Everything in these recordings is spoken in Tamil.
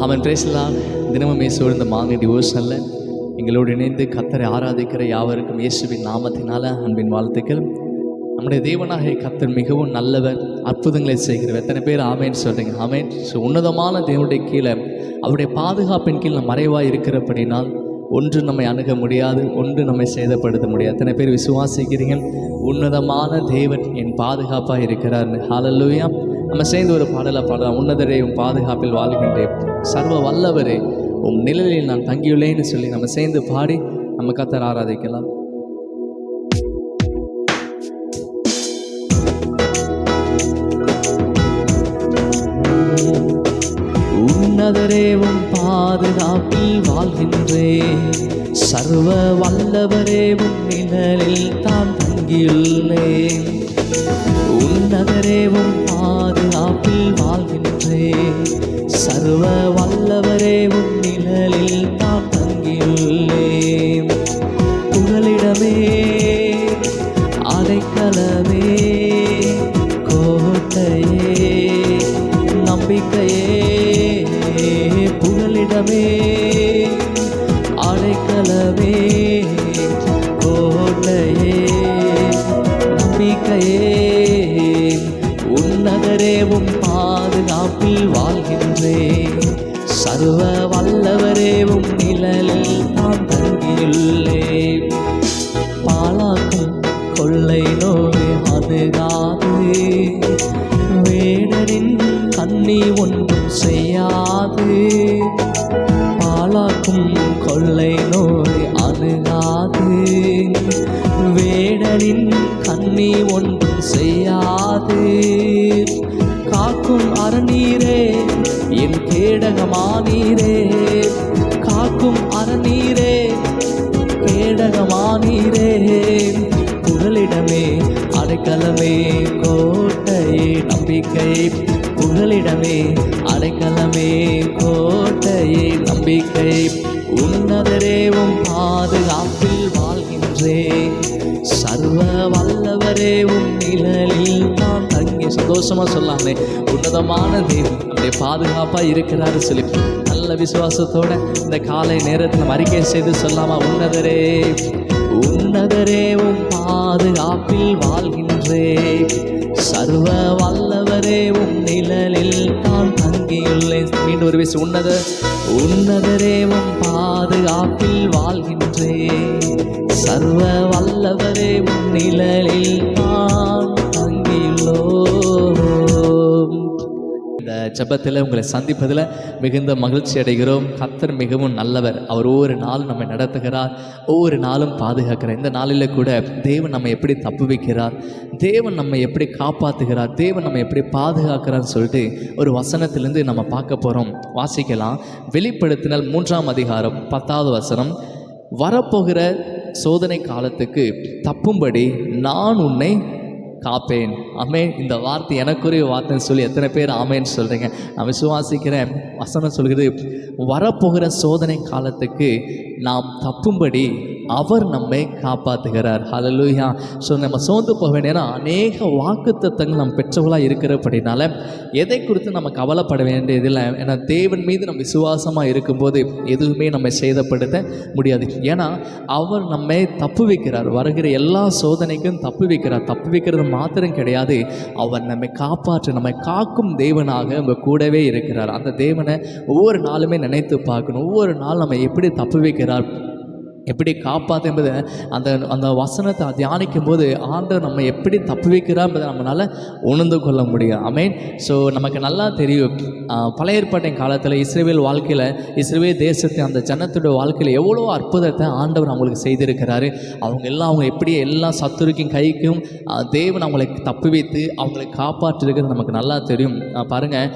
அவன் பேசலாம். தினமும் இயேசுவோடு இந்த மார்னிங் டிவோஷனில் எங்களோடு இணைந்து கர்த்தரை ஆராதிக்கிற யாவருக்கும் இயேசுவின் நாமத்தினால அன்பின் வாழ்த்துக்கள். நம்முடைய தேவனாகிய கர்த்தர் மிகவும் நல்லவர், அற்புதங்களை செய்கிறவர். எத்தனை பேர் ஆமேன்னு சொல்கிறீங்க? ஆமேன். ஸோ உன்னதமான தேவனுடைய கீழே அவருடைய பாதுகாப்பின் கீழ் நம்ம மறைவாக இருக்கிறபடினால் ஒன்று நம்மை அணுக முடியாது, ஒன்று நம்மை சேதப்படுத்த முடியாது. எத்தனை பேர் விசுவாசிக்கிறீங்க? உன்னதமான தேவன் என் பாதுகாப்பாக இருக்கிறார். ஹல்லேலூயா. நம்ம சேர்ந்து ஒரு பாடலை பாடலாம். உன்னதரே உன் பாதுகாப்பில் வாழ்கின்றேன், சர்வ வல்லவரே உன் நிழலில் நான் தங்கியுள்ளேன்னு சொல்லி நம்ம சேர்ந்து பாடி நம்ம கர்த்தரை ஆராதிக்கலாம். உன்னதரே உன் பாதுகாப்பில் வாழ்கின்றேன், சர்வ வல்லவரே உன் நிழலில் தான் தங்கியுள்ளேன். உன்னதரே உன் பாதுகாப்பில் வாழ்கின்றேன், சர்வ வல்லவரே உன் நிழலில் தான் தங்கியுள்ளேன். புகலிடமே, அடைக்கலமே, கோட்டையே, நம்பிக்கையே. புகலிடமே, அடைக்கலமே, கோட்டையே, நம்பிக்கையே. உன்னதரே உம் பாதுகாப்பில் வாழ்கின்றேன், சர்வ வல்லவரே உம் நிழலில் நான் தங்கியுள்ளேன். பாழாக்கும் கொள்ளை நோய் அணுகாது, வேடரின் கண்ணி ஒன்றும் செய்யாது. பாழாக்கும் கொள்ளை நோய் அணுகாது, வேடரின் கண்ணி ஒன்றும் செய்யாது. காக்கும் அரணீரே என் கேடகமானீரே, காக்கும் அரணீரே கேடகமானீரே. புகலிடமே, அடைக்கலமே, கோட்டையே, நம்பிக்கை. புகலிடமே, அடைக்கலமே, கோட்டையே, நம்பிக்கை. உன்னதரே உம் பாதுகாப்பில் வாழ்கின்றேன், சர்வ வல்லவரே உம் நிழலில் நான் தங்கி. சந்தோஷமா சொல்லாமே, உன்னதமான தேவன் நம்முடைய பாதுகாப்பா இருக்கிறாரு சொல்லி நல்ல விசுவாசத்தோட இந்த காலை நேரத்தில் நம்ம அறிக்கை செய்து சொல்லாமா? உன்னதரே, உன்னதரே உம் பாதுகாப்பில் வாழ்கின்றேன், சர்வ வல்லவரே உம் நிழலில் நான் தங்கியுள்ளேன். மீண்டும் ஒரு பேச, உன்னதரே உம் பாதுகாப்பில் வாழ்கின்றேன், சர்வ வல்லவரே உம் நிழலில் நான் தங்கியுள்ளோம். இந்த ஜெபத்தில் உங்களை சந்திப்பதில் மிகுந்த மகிழ்ச்சி அடைகிறோம். கர்த்தர் மிகவும் நல்லவர். அவர் ஒவ்வொரு நாளும் நம்மை நடத்துகிறார், ஒவ்வொரு நாளும் பாதுகாக்கிறார். இந்த நாளில் கூட தேவன் நம்ம எப்படி தப்பு வைக்கிறார், தேவன் நம்ம எப்படி காப்பாற்றுகிறார், தேவன் நம்ம எப்படி பாதுகாக்கிறான்னு சொல்லிட்டு ஒரு வசனத்திலேருந்து நம்ம பார்க்க போகிறோம். வாசிக்கலாம். வெளிப்படுத்தினல் 3ஆம் அதிகாரம் 10வது வசனம். வரப்போகிற சோதனை காலத்துக்கு தப்பும்படி நான் உன்னை காப்பேன். ஆமேன். இந்த வார்த்தை எனக்குரிய வார்த்தைன்னு சொல்லி எத்தனை பேர் ஆமேன்னு சொல்கிறீங்க? நான் விசுவாசிக்கிறேன். வசனம் சொல்கிறது, வரப்போகிற சோதனை காலத்துக்கு நாம் தப்பும்படி அவர் நம்மை காப்பாற்றுகிறார். ஹல்லேலூயா. ஸோ நம்ம சோர்ந்து போக வேண்டியனா அநேக வாக்குத்தத்தங்கள் நம்ம பெற்றவர்களாக இருக்கிறபடினால எதை குறித்து நம்ம கவலைப்பட வேண்டியதில்லை. ஏன்னா தேவன் மீது நம்ம விசுவாசமாக இருக்கும்போது எதுவுமே நம்ம சேதப்படுத்த முடியாது. ஏன்னா அவர் நம்மை தப்பு வைக்கிறார். வருகிற எல்லா சோதனைக்கும் தப்பு வைக்கிறார். தப்பு வைக்கிறது மாத்திரம் கிடையாது, அவர் நம்மை காப்பாற்ற, நம்மை காக்கும் தேவனாக உங்கள் கூடவே இருக்கிறார். அந்த தேவனை ஒவ்வொரு நாளுமே நினைத்து பார்க்கணும். ஒவ்வொரு நாள் நம்ம எப்படி தப்பு வைக்கிறார், எப்படி காப்பாற்று என்பதை அந்த வசனத்தை தியானிக்கும் போது ஆண்டவர் நம்ம எப்படி தப்பு வைக்கிறார் என்பதை நம்மளால் உணர்ந்து கொள்ள முடியும். ஆமேன். ஸோ நமக்கு நல்லா தெரியும், பழைய ஏற்பாட்டின் காலத்தில் இஸ்ரவேல் வாழ்க்கையில், இஸ்ரவேல் தேசத்தின் அந்த ஜனத்துடைய வாழ்க்கையில் எவ்வளோ அற்புதத்தை ஆண்டவர் அவங்களுக்கு செய்திருக்கிறாரு. அவங்க எப்படி எல்லா சத்துருக்கும் கைக்கும் தேவன் அவங்களை தப்பு வைத்து அவங்களை காப்பாற்றிருக்கிறது நமக்கு நல்லா தெரியும். பாருங்கள்,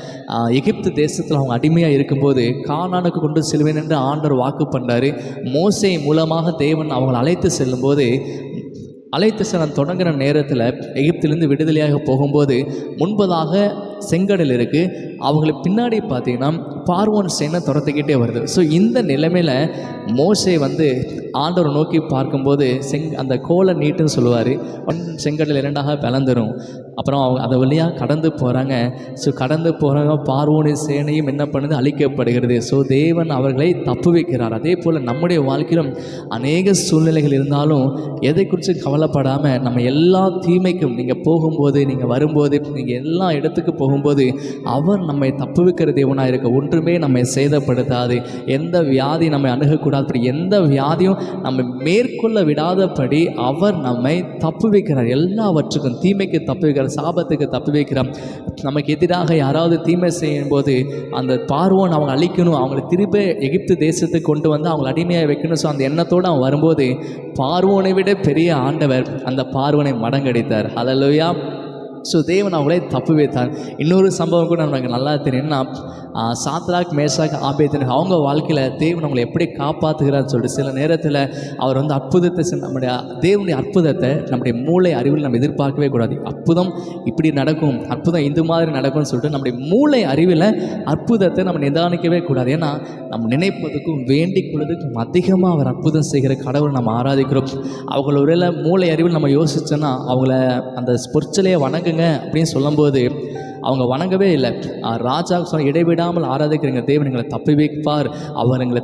எகிப்து தேசத்தில் அவங்க அடிமையாக இருக்கும்போது கானானுக்கு கொண்டு செல்வேன் என்று ஆண்டவர் வாக்கு பண்ணார். மோசே மூலமாக தேவன் அவங்களை அழைத்து செல்லும்போது, அழைத்து செல்ல தொடங்குகிற நேரத்தில் எகிப்திலிருந்து விடுதலையாக போகும்போது முன்பதாக செங்கடல் இருக்குது, அவங்களுக்கு பின்னாடி பார்த்தீங்கன்னா பார்வோன் சேனை துரத்துக்கிட்டே வருது. ஸோ இந்த நிலைமையில் மோசே ஆண்டவரை நோக்கி பார்க்கும்போது அந்த கோலை நீட்டுன்னு சொல்லுவார். செங்கடல் இரண்டாக பிளந்துடும். அப்புறம் அவங்க அதை வழியாக கடந்து போகிறாங்க. ஸோ கடந்து போகிறாங்க, பார்வோனின் சேனையும் என்ன பண்ணுது, அழிக்கப்படுகிறது. ஸோ தேவன் அவர்களை தப்புவிக்கிறார். அதே போல் நம்முடைய வாழ்க்கையிலும் அநேக சூழ்நிலைகள் இருந்தாலும் எதை குறித்து கவலைப்படாமல் நம்ம எல்லா தீமைக்கும் நீங்கள் போகும்போது, நீங்கள் வரும்போது, நீங்கள் எல்லா இடத்துக்கு போகும்போது அவர் நம்மை தப்புவிக்கிற தேவனாக இருக்க. ஒன்றுமே நம்மை சேதப்படுத்தாது, எந்த வியாதி நம்மை அணுகக்கூடாது, அப்படி எந்த வியாதியும் நம்ம மேற்கொள்ள விடாதபடி அவர் நம்மை தப்புவிக்கிறார். எல்லாவற்றுக்கும் தீமைக்கு தப்புவிக்கிறார், சாபத்துக்கு தப்பு வைக்கிறான். நமக்கு எதிராக யாராவது தீமை செய்யும் போது அந்த பார்வோன் அவங்க அழிக்கணும், அவங்களை திரும்ப எகிப்து தேசத்துக்கு கொண்டு வந்து அவங்களை அடிமையாக வைக்கணும். ஸோ அந்த எண்ணத்தோடு அவன் வரும்போது பார்வோனை விட பெரிய ஆண்டவர் அந்த பார்வோனை மடங்கடித்தார். ஹல்லேலூயா. ஸோ தேவன் அவங்களே தப்பு வைத்தார். இன்னொரு சம்பவம் கூட நமக்கு நல்லா தெரியும்னா, சாத்ராக் மேஷாக் ஆபேத்நேகோ அவங்க வாழ்க்கையில் தேவன் அவங்களை எப்படி காப்பாற்றுகிறான்னு சொல்லிட்டு சில நேரத்தில் அவர் வந்து அற்புதத்தை நம்முடைய தேவனுடைய அற்புதத்தை நம்முடைய மூளை அறிவில் நம்ம எதிர்பார்க்கவே கூடாது. அற்புதம் இப்படி நடக்கும், அற்புதம் இந்த மாதிரி நடக்கும்னு சொல்லிட்டு நம்முடைய மூளை அறிவில் அற்புதத்தை நம்ம நிதானிக்கவே கூடாது. ஏன்னா நம்ம நினைப்பதுக்கும் வேண்டிக் கொள்வதுக்கும் அதிகமாக அவர் அற்புதம் செய்கிற கடவுள் நம்ம ஆராதிக்கிறோம். அவங்கள ஒருவேளை மூளை அறிவில் நம்ம யோசிச்சோன்னா அவங்கள அந்த பொற்சிலையை வணங்குங்க அப்படின்னு சொல்லும்போது அவங்க வணங்கவே இல்லை. ராஜா சொன்ன இடைவிடாமல் ஆராதிக்கிறீங்க தேவன் எங்களை தப்புவிப்பார், அவர் எங்களை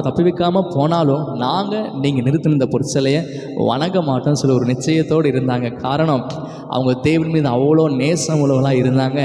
தப்புவிக்காமல் போனாலும் நாங்கள் நீங்கள் நிறுத்தின இந்த பொற்சிலையை வணங்க மாட்டோம்னு சொல்லி ஒரு நிச்சயத்தோடு இருந்தாங்க. காரணம் அவங்க தேவன் மீது அவ்வளோ நேசம் உள்ளவங்களாக இருந்தாங்க.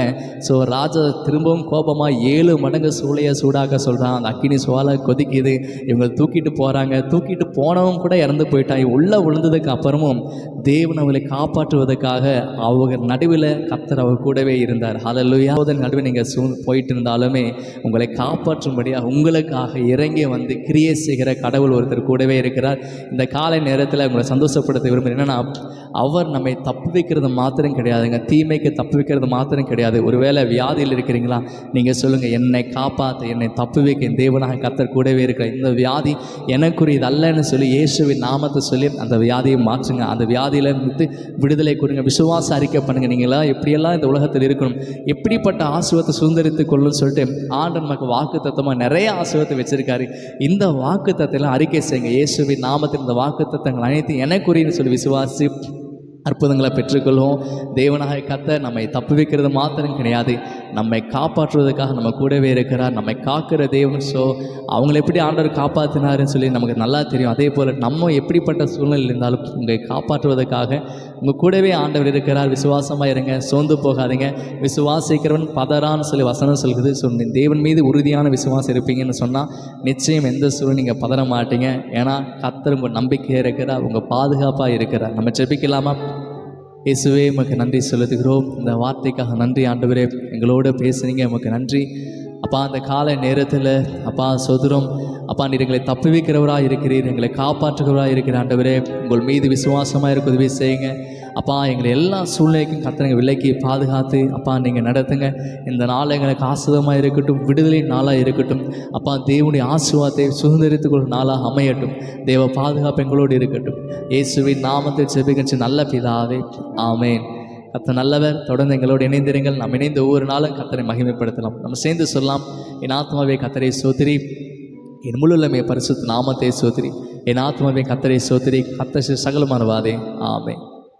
ஸோ ராஜா திரும்பவும் கோபமாக 7 மடங்கு சூளையை சூடாக்க சொல்கிறான். அந்த அக்கினி சுவாலை கொதிக்குது, இவங்க தூக்கிட்டு போகிறாங்க. தூக்கிட்டு போனவங்க கூட இறந்து போயிட்டாங்க. உள்ளே விழுந்ததுக்கு அப்புறமும் தேவன் அவங்களை காப்பாற்றுவதற்காக அவங்க நடுவில் கர்த்தர் அவர் கூடவே இருந்தார். ஹல்லேலூயா. நடுவில் நீங்கள் போயிட்டு இருந்தாலுமே உங்களை காப்பாற்றும்படியாக உங்களுக்காக இறங்கி வந்து கிரியை செய்கிற கடவுள் ஒருத்தர் கூடவே இருக்கிறார். இந்த காலை நேரத்தில் உங்களை சந்தோஷப்படுத்த விரும்புகிறேன். என்னென்னா அவர் நம்மை தப்பு வைக்கிறது மாத்திரம் கிடையாதுங்க, தீமைக்கு தப்பு வைக்கிறது மாத்திரம் கிடையாது. ஒருவேளை வியாதியில் இருக்கிறீங்களா, நீங்கள் சொல்லுங்கள், என்னை காப்பாற்ற, என்னை தப்பு வைக்க என் தேவனாக கர்த்தர் கூடவே இருக்கிறார். இந்த வியாதி எனக்குரியது அல்லன்னு சொல்லி இயேசுவின் நாமத்தை சொல்லி அந்த வியாதியை மாற்றுங்க. அந்த வியாதியில் இருந்து விடுதலை கொடுங்க. விசுவாச அறிக்கை பண்ணுங்கள். நீங்களாம் எப்படியெல்லாம் இந்த உலகத்தில் இருக்கணும், எப்படிப்பட்ட ஆசீர்வாதத்தை சுதந்திரித்து கொள்ளுன்னு சொல்லிட்டு ஆண்டவர் நமக்கு வாக்கு தத்தமாக நிறைய ஆசீர்வாதத்தை வச்சிருக்காரு. இந்த வாக்கு தத்தெல்லாம் அறிக்கை செய்யுங்க. இயேசுவின் நாமத்தில் இந்த வாக்கு தத்தங்கள் அனைத்து எனக்குரியன்னு சொல்லி விசுவாசி அற்புதங்களை பெற்றுக்கொள்வோம். தேவனாக கர்த்தர் நம்மை தப்பு வைக்கிறது மாத்திரம் கிடையாது, நம்மை காப்பாற்றுவதற்காக நம்ம கூடவே இருக்கிறார், நம்மை காக்கிற தேவன். ஸோ அவங்களை எப்படி ஆண்டவர் காப்பாற்றினாருன்னு சொல்லி நமக்கு நல்லா தெரியும். அதே போல் நம்ம எப்படிப்பட்ட சூழ்நிலை இருந்தாலும் உங்களை காப்பாற்றுவதற்காக உங்கள் கூடவே ஆண்டவர் இருக்கிறார். விசுவாசமாக இருங்க, சோர்ந்து போகாதீங்க. விசுவாசிக்கிறவன் பதறான்னு சொல்லி வசனம் சொல்கிறது. ஸோ தேவன் மீது உறுதியான விசுவாசம் இருப்பீங்கன்னு சொன்னால் நிச்சயம் எந்த சூழ்நிலை நீங்கள் பதற மாட்டீங்க. ஏன்னா கர்த்தர் உங்கள் நம்பிக்கையாக இருக்கிறார், உங்கள் பாதுகாப்பாக இருக்கிறார். நம்ம ஜெபிக்கலாமா? இயேசுவே உமக்கு நன்றி செலுத்துகிறோம். இந்த வார்த்தைக்காக நன்றி ஆண்டவரே, எங்களோட பேசுனீங்க, உமக்கு நன்றி அப்பா. அந்த காலை நேரத்தில் அப்பா சோதரம் அப்பா, நீர் எங்களை தப்புவிக்கிறவராக இருக்கிறீர், எங்களை காப்பாற்றுகிறவராக இருக்கிற ஆண்டவரே, உங்கள் மீது விசுவாசமாக இருக்க உதவி செய்யுங்க அப்பா. எங்களை எல்லா சூழ்நிலைக்கும் கர்த்தர் விலக்கி பாதுகாத்து அப்பா நீங்கள் நடத்துங்க. இந்த நாள் எங்களுக்கு ஆசீர்வாதமாக இருக்கட்டும், விடுதலை நாளாக இருக்கட்டும் அப்பா. தேவனுடைய ஆசீர்வாதத்தை சுதந்திரித்துக்கொள்ளும் நாளாக அமையட்டும். தேவ பாதுகாப்பு எங்களோடு இருக்கட்டும். இயேசுவின் நாமத்தை ஜெபிக்கின்ற நல்ல பிதாவே, ஆமேன். கர்த்தர் நல்லவர். தொடர்ந்து எங்களோடு இணைந்திருங்கள். நாம் இணைந்து ஒவ்வொரு நாளும் கர்த்தரை மகிமைப்படுத்தலாம். நம்ம சேர்ந்து சொல்லலாம், என் ஆத்மாவே கர்த்தரை ஸ்தோத்திரி, என் முழுமே பரிசுத்த நாமத்தை ஸ்தோத்திரி, என் ஆத்மாவே கர்த்தரை ஸ்தோத்திரி, கர்த்தர் சகலமானவாதே, ஆமென்.